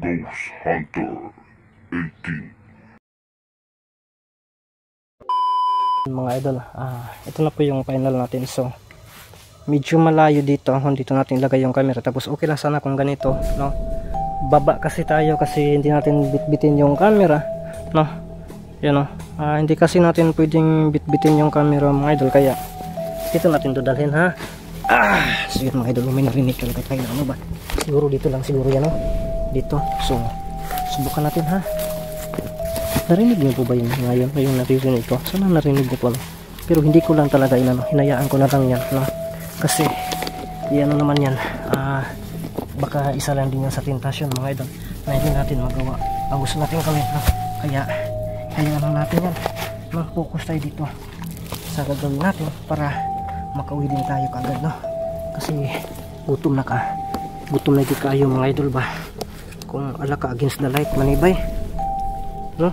Ghost Hunter 18. Mga idol, ito na po yung final natin. So medyo malayo dito natin ilagay yung camera, tapos okay lang sana kung ganito, no? Baba kasi tayo kasi hindi natin bitbitin yung camera, no? Yan, no? Hindi kasi natin pwedeng bitbitin yung camera, mga idol, kaya dito natin dodalhin, ha? Sige mga idol, may narinig talaga tayo. Ano ba? Siguro dito lang, siguro yan, no? Dito. So subukan natin, ha? Narinig niyo po ba yun ngayon? Yung naririnig ko, sana narinig niyo po, no? Pero hindi ko lang talaga hinayaan ko na lang yan, no? Kasi ano naman yan, baka isa lang din yan sa tentasyon, mga idol, na hindi natin magawa ang gusto natin gawin, no? Kaya ano natin yan, no? Focus tayo dito sa gagawin natin para makauwi din tayo kaagad, no? Kasi gutom na di kayo, mga idol, ba? Kung ala ka against the light, manibay, no?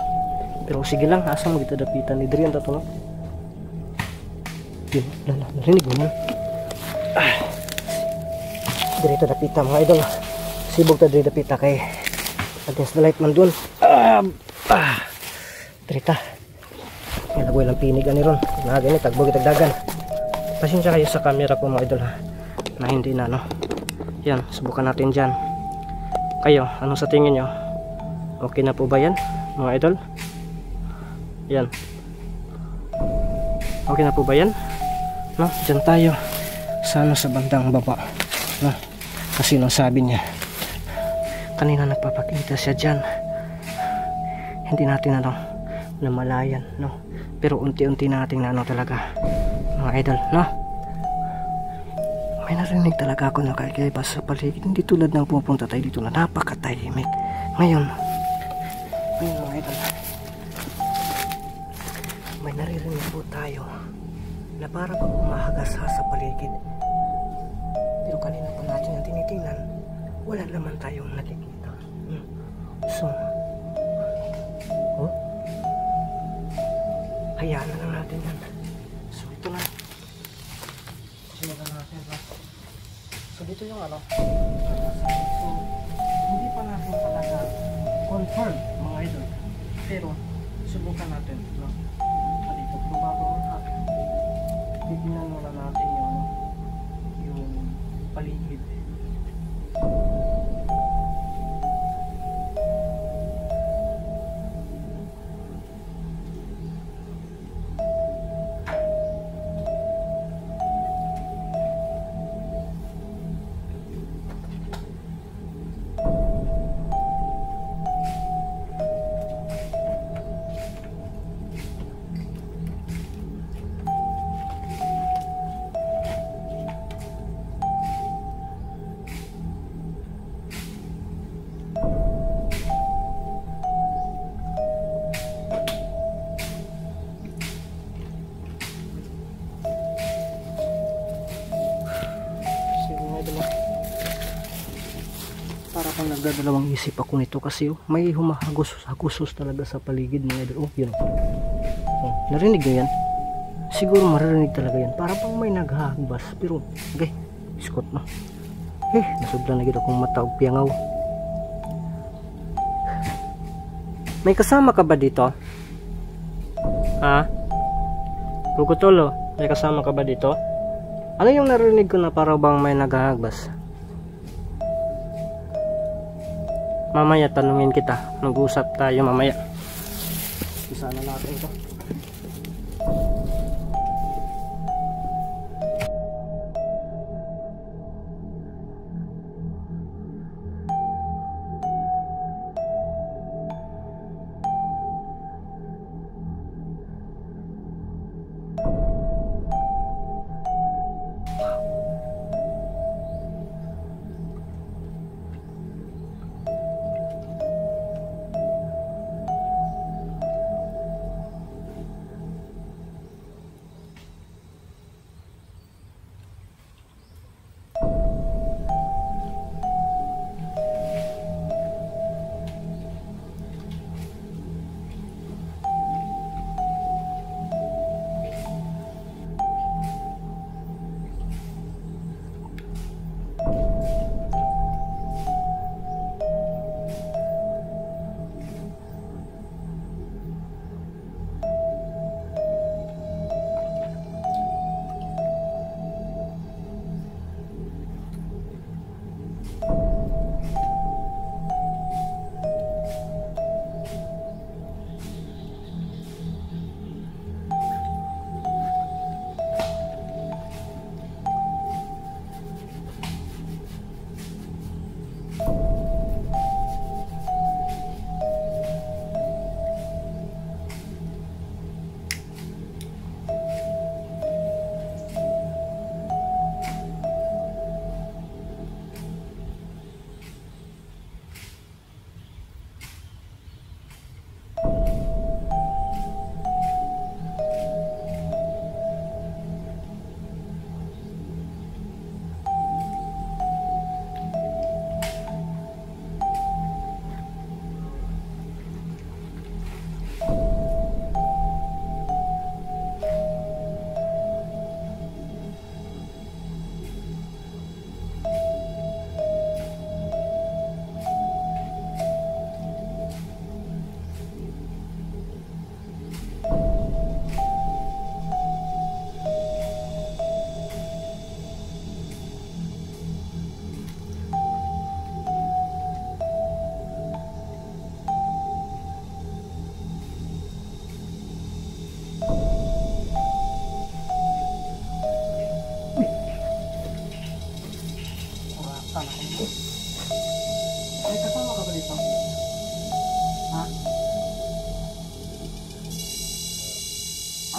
Pero sige lang, asa mo kita dapitan ni Drian tato, no? Yun, narinig mo yan. Dirito dapita, mga idol. Sibog ta diri dapita kay against the light man dun. Dirita. May lagoy lang pinig ani ron. Naga ni tagbog itagdagan. Pasensya kayo sa camera ko, mga idol, ha, na hindi na, no? Yan, subukan natin dyan. Kayo, ano sa tingin nyo? Okay na po ba yan, mga idol? Yan. Okay na po ba yan? No, dyan tayo sa sa bandang baba, no? Kasi nung sabi niya kanina nagpapakita siya dyan, hindi natin namalayan, no? Pero unti-unti nating talaga, mga idol, no? May narinig talaga ako na kakaiba sa paligid, hindi tulad ng pupunta tayo dito na napakatahimik. Ngayon, mga idol, may naririnig po tayo na para pag umahagasa sa paligid. Pero kanina pa natin yung tinitingnan, wala naman tayong nakikita. So, hayaan na lang natin yan. So, ito na. Simulan natin, ha? So, dito yung So, hindi pa natin talaga confirm, mga idol. Pero, subukan natin, no? Dito, probable na. Titignan muna natin yung paligid. Para kung nagdadalawang isip ako nito kasi may humahagos talaga sa paligid, mga idol. Yun. Narinig nyo yan? Siguro maririnig talaga yan. Para pang may naghahagbas. Pero, okay, iskot na. Nasudlan na gito akong mata o piyangaw. May kasama ka ba dito? Ha? Pugutolo, may kasama ka ba dito? Ano yung narinig ko na para bang may naghahagbas? Mamaya tanungin kita, mag-usap tayo mamaya. Isa na natin ito.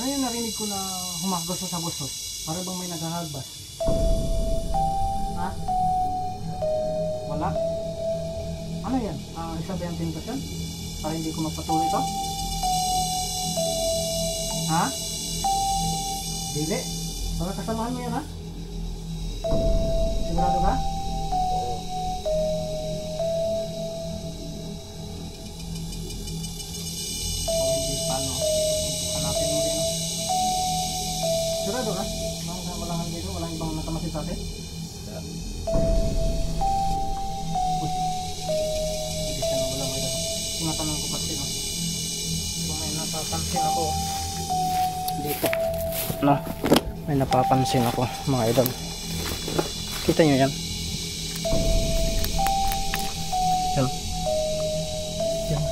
Ano yung narinig ko na humagos sa bustos? Para bang may naghahagbas? Ha? Wala? Ano yan? Isabihan din ba yan? Para hindi ko magpatuloy ito? Ha? Dili? Para kasamahan mo yan ha? Sigurado ka? Kung hindi paano, hanapin mo din. Sigurado ka? Walang dito, walang ibang nakamasin sa atin? Uy, hindi siya wala mo ito. Tinatanong ko kasi no. Kung may napapansin ako dito, no? May napapansin ako mga idol. Kita nyo yan? Yan. Yan.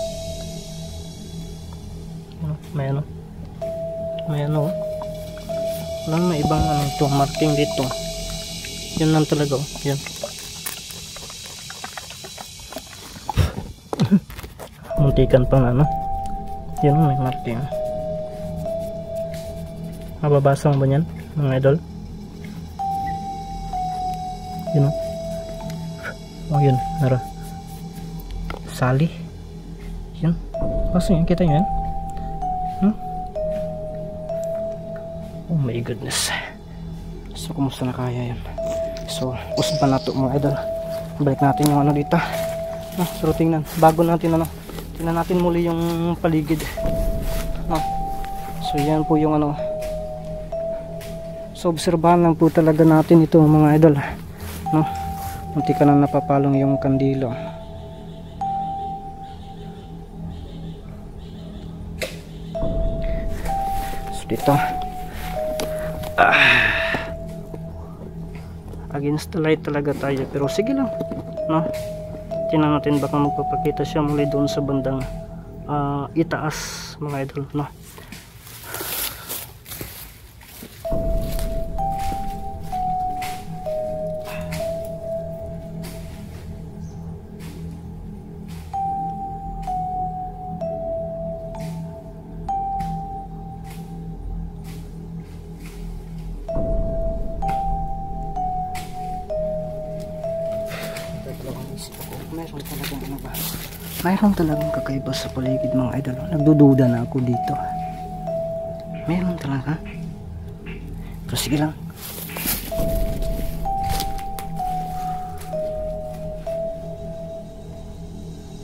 Yan. May ano? May ano? Walang may ibang ano ito, marking dito. Yan lang talaga oh. Yan. Muntikan pang ano. Yan may marking. Mababasa mo ba yan mga idol? Yun o. Oh yun, nara. Sali. Yun. Basta yun, kita nyo yan? Oh my goodness. So, kumusta na kaya yan? So, usan pa na ito mga idol. Balik natin yung ano dito. So, tingnan. Bago natin ano. Tingnan natin muli yung paligid. So, yan po yung ano. So, obserbahan lang po talaga natin ito mga idol. No? Munti ka na napapalong yung kandilo. So, dito. Against the light talaga tayo. Pero sige lang. No? Tingnan natin baka magpapakita siya muli doon sa bandang itaas mga idol. No? Mayroon talagang kakaiba sa paligid mga idol. Nagdududa na ako dito. Mayroon talaga. Pero sige lang.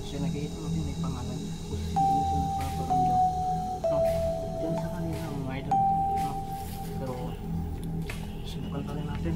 Siya nag-iito mo din may pangalan. Kung hindi siya nagpaparamdam. No, dyan sa kanila mga idol. No, pero subukan pa rin natin.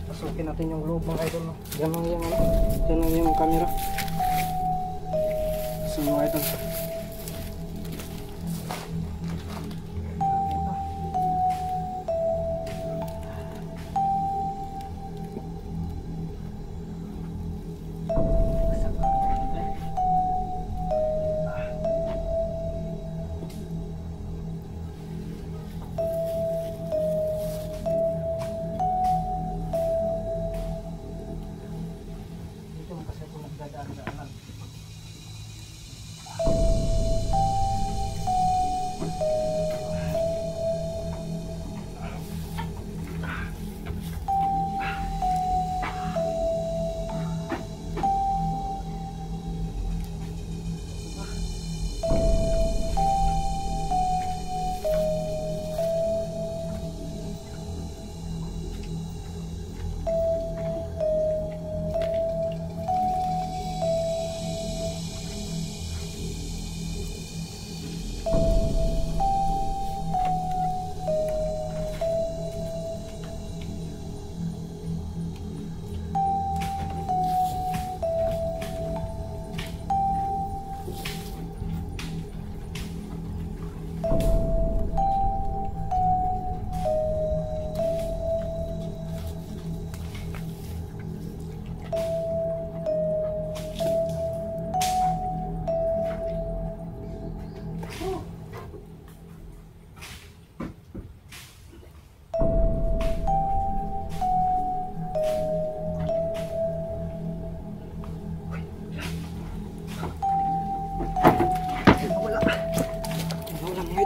Pasukin natin yung loob mga idol. Diyan lang yung ano, diyan lang yung camera. So mga idol. Dito kasi ako nagdadaan-daanan.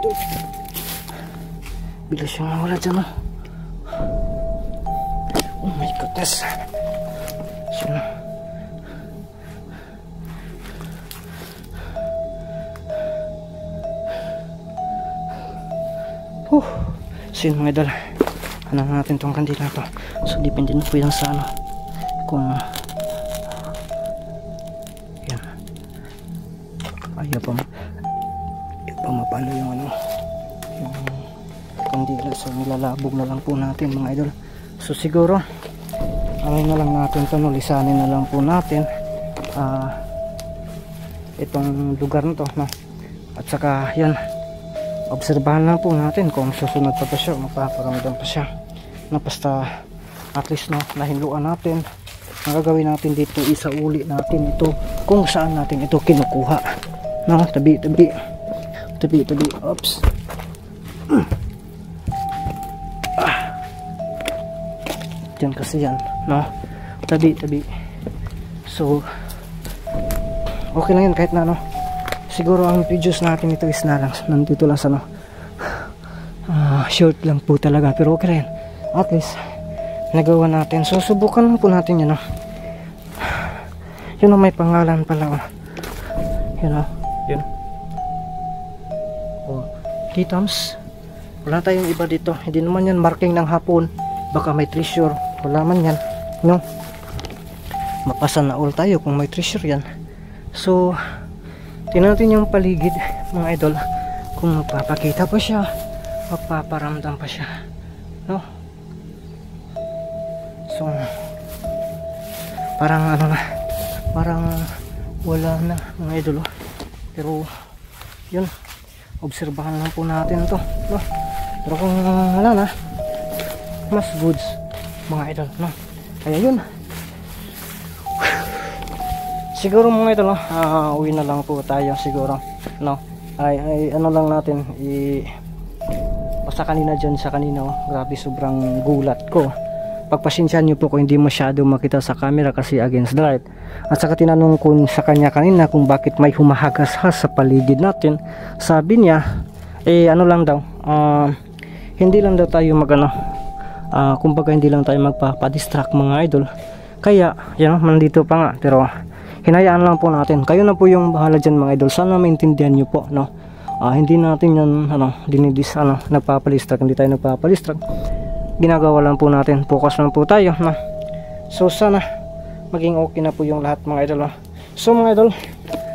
idol. Bilis siyang nawala dyan, oh. Oh my goodness. Sino? Sino mga idol? Hanap natin tong kandila to. So depende na po yan sa ano, kung yan ayaw pa mapano yung ano, yung kandila. So nilalabog na lang po natin mga idol. So siguro alay na lang natin to, lisanin na lang po natin itong lugar na to, no? At saka yan, obserbahan lang po natin kung susunod pa siya, mapaparamdam pa siya na basta at least, no, nahinluan natin. Ang gagawin natin dito, isauli natin ito kung saan natin ito kinukuha, no? Tabi, oops. Diyan kasi yan, no? Tabi. So okay lang yan kahit na, no? Siguro ang videos natin ito is na lang, nandito lang sa no, short lang po talaga, pero okay lang, at least nagawa natin. So subukan lang po natin yun, no? Yun, may pangalan pala, oh. Yun, oh. Yun, oh, T-Toms. Wala tayong iba dito, hindi naman yan marking ng hapon, baka may treasure, wala man yan, no? Mapasa na all tayo kung may treasure yan. So tingnan natin yung paligid mga idol, kung magpapakita pa siya, magpaparamdam pa siya, no? So parang ano na, parang wala na mga idol, oh. Pero yun, obserbahan lang po natin to, no? Pero kung wala na, mas goods mga idol, no? Kaya yun, siguro mga idol, uwi na lang po tayo siguro, no? Ay ano lang natin, basta kanina dyan sa kanina, oh, grabe, sobrang gulat ko. Pagpasensyahan nyo po kung hindi masyado makita sa camera kasi against the light. At saka tinanong ko sa kanya kanina kung bakit may humahagas-has sa paligid natin. Sabi niya, ano lang daw, hindi lang daw tayo magano, kumbaga hindi lang tayo magpapadistract mga idol. Kaya yan, nandito pa nga, pero hinayaan lang po natin. Kayo na po yung bahala dyan mga idol. Sana maintindihan nyo po, no? Hindi natin yan nagpapalistract, hindi tayo nagpapalistract. Ginagawa lang po natin, focus lang po tayo, no? So sana maging okay na po yung lahat mga idol, no? So mga idol,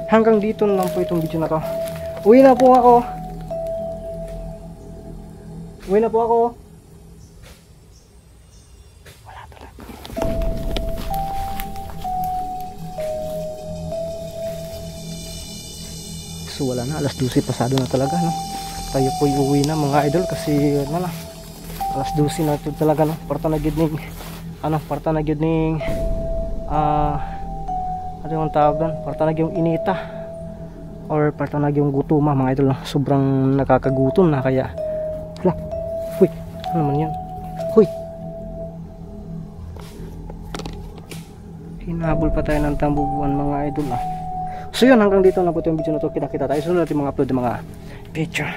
hanggang dito na lang po itong video na to. Uwi na po ako. So wala na, alas 12 pasado na talaga, no? Tayo po uwi na mga idol kasi ano na, alas 12 na ito talaga, no? Parta na gid ning ano yung tawag doon, parta na yung inita or parta na yung gutuma mga idol, no? Sobrang nakakagutom na, kaya huy, ano naman yan, huy, hinabol pa tayo ng tambubuan mga idol, So yun, hanggang dito na po yung video na to. Kita-kita tayo sunod natin mga upload ng mga picture.